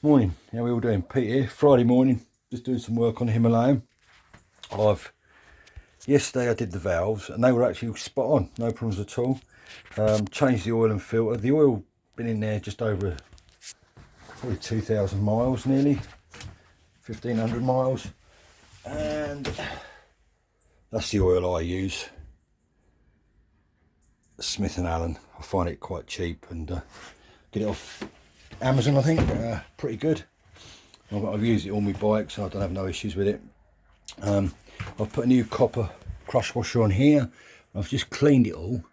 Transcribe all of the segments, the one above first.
Morning, how are we all doing? Pete here, Friday morning, just doing some work on the Himalayan. Yesterday I did the valves and they were actually spot on, no problems at all. Changed the oil and filter. The oil been in there just over probably 2,000 miles nearly, 1,500 miles. And that's the oil I use, Smith & Allen. I find it quite cheap and get it off Amazon, I think. Pretty good. I've used it on my bike, so I don't have no issues with it. I've put a new copper crush washer on here. I've just cleaned it all.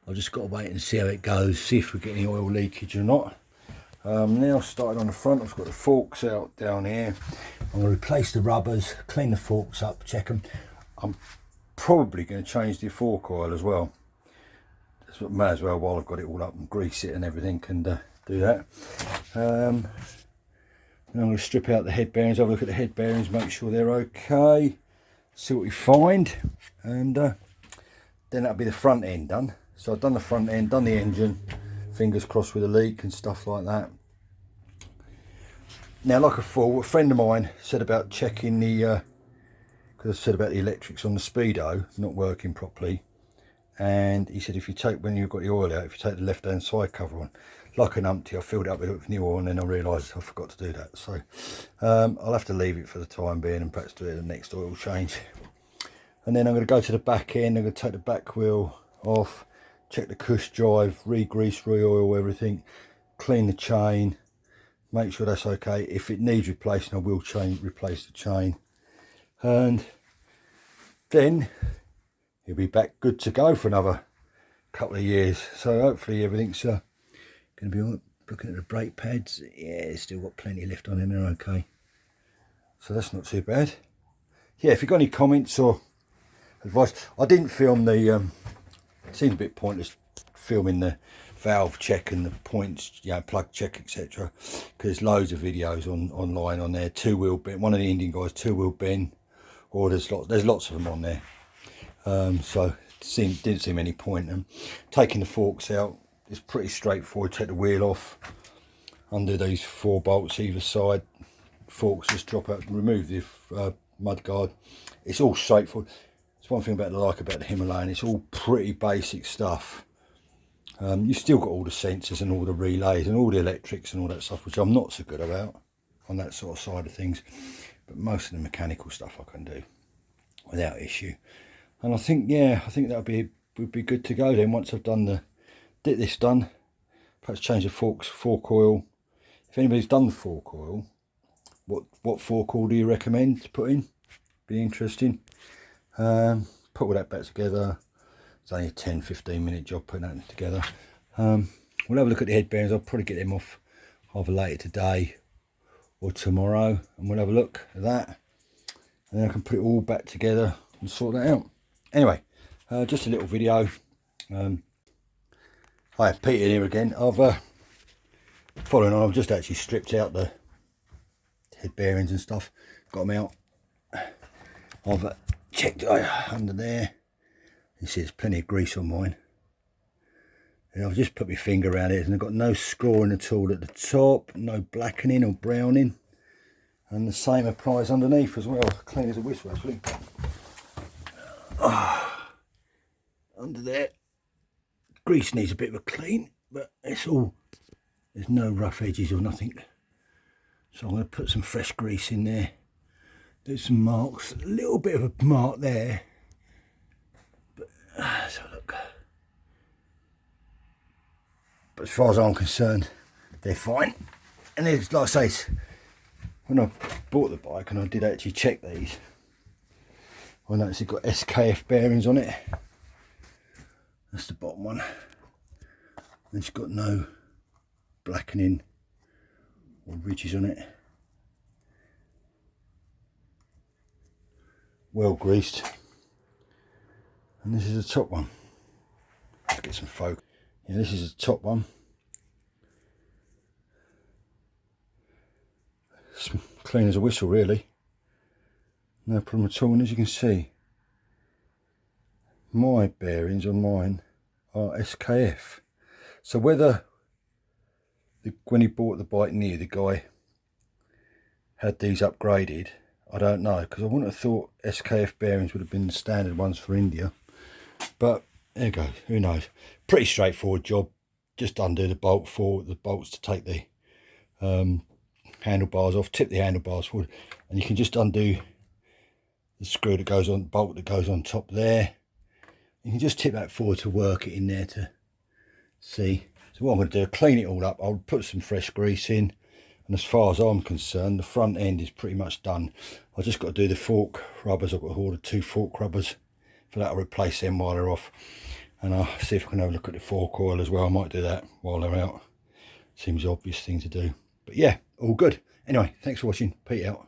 I've just got to wait and see how it goes, see if we get any oil leakage or not. Now started on the front, I've got the forks out down here. I'm going to replace the rubbers, clean the forks up, check them. I'm probably going to change the fork oil as well. So may as well while I've got it all up and grease it and everything, and do that. And I'm going to strip out the head bearings, have a look at the head bearings, make sure they're okay, see what we find, and then that'll be the front end done. So I've done the front end, done the engine, fingers crossed with a leak and stuff like that. Now, like a friend of mine said about checking the, because I said about the electrics on the Speedo not working properly, and he said if you take, when you've got the oil out, if you take the left hand side cover on, like an umpty, I filled it up with new oil and then I realised I forgot to do that. So I'll have to leave it for the time being and perhaps do it at the next oil change. And then I'm going to go to the back end. I'm going to take the back wheel off, check the cush drive, re-grease, re-oil everything, clean the chain, make sure that's okay. If it needs replacing, I will replace the chain, and then he'll be back good to go for another couple of years. So hopefully everything's going to be all right. Looking at the brake pads, yeah, it's still got plenty left on in there, okay. So that's not too bad. Yeah, if you've got any comments or advice, I didn't film the, it seems a bit pointless filming the valve check and the points, you know, plug check, etc. Because there's loads of videos online on there. Two-wheel Ben, one of the Indian guys, two-wheel Ben, or there's lots of them on there. So didn't seem any point. Taking the forks out is pretty straightforward. Take the wheel off, undo these 4 bolts either side, forks just drop out, remove the mud guard. It's all straightforward. It's one thing I like about the Himalayan, it's all pretty basic stuff. You've still got all the sensors and all the relays and all the electrics and all that stuff, which I'm not so good about on that sort of side of things, but most of the mechanical stuff I can do without issue. And I think, yeah, I think would be good to go then once I've done this done. Perhaps change the fork oil. If anybody's done the fork oil, what fork oil do you recommend to put in? Be interesting. Put all that back together. It's only a 10-15 minute job putting that together. We'll have a look at the head bearings. I'll probably get them off either later today or tomorrow, and we'll have a look at that, and then I can put it all back together and sort that out. Anyway, just a little video. Hi, Peter here again. I've following on, I've just actually stripped out the head bearings and stuff, got them out. I've checked under there. You see there's plenty of grease on mine. And I've just put my finger around it and I've got no scoring at all at the top, no blackening or browning. And the same applies underneath as well, clean as a whistle actually. Under there, grease needs a bit of a clean, but it's all, there's no rough edges or nothing. So I'm going to put some fresh grease in there. There's some marks, a little bit of a mark there. But let's have a look. But as far as I'm concerned, they're fine. And it's like I say, when I bought the bike and I did actually check these, I noticed it's got SKF bearings on it. That's the bottom one. And it's got no blackening or ridges on it. Well greased. And this is the top one. Let's get some focus. Yeah, this is the top one. It's clean as a whistle really. No problem at all. And as you can see, my bearings on mine are SKF. So whether when he bought the bike new, the guy had these upgraded. I don't know, because I wouldn't have thought SKF bearings would have been the standard ones for India. But there you go, who knows. Pretty straightforward job. Just undo the bolts to take the handlebars off, tip the handlebars forward, and you can just undo the screw that goes on, bolt that goes on top there. You can just tip that forward to work it in there to see. So what I'm going to do, clean it all up. I'll put some fresh grease in, and as far as I'm concerned, the front end is pretty much done. I've just got to do the fork rubbers. I've got to order 2 fork rubbers for that. I'll replace them while they're off, and I'll see if I can have a look at the fork oil as well. I might do that while they're out. Seems the obvious thing to do, but yeah, all good. Anyway, thanks for watching. Pete out.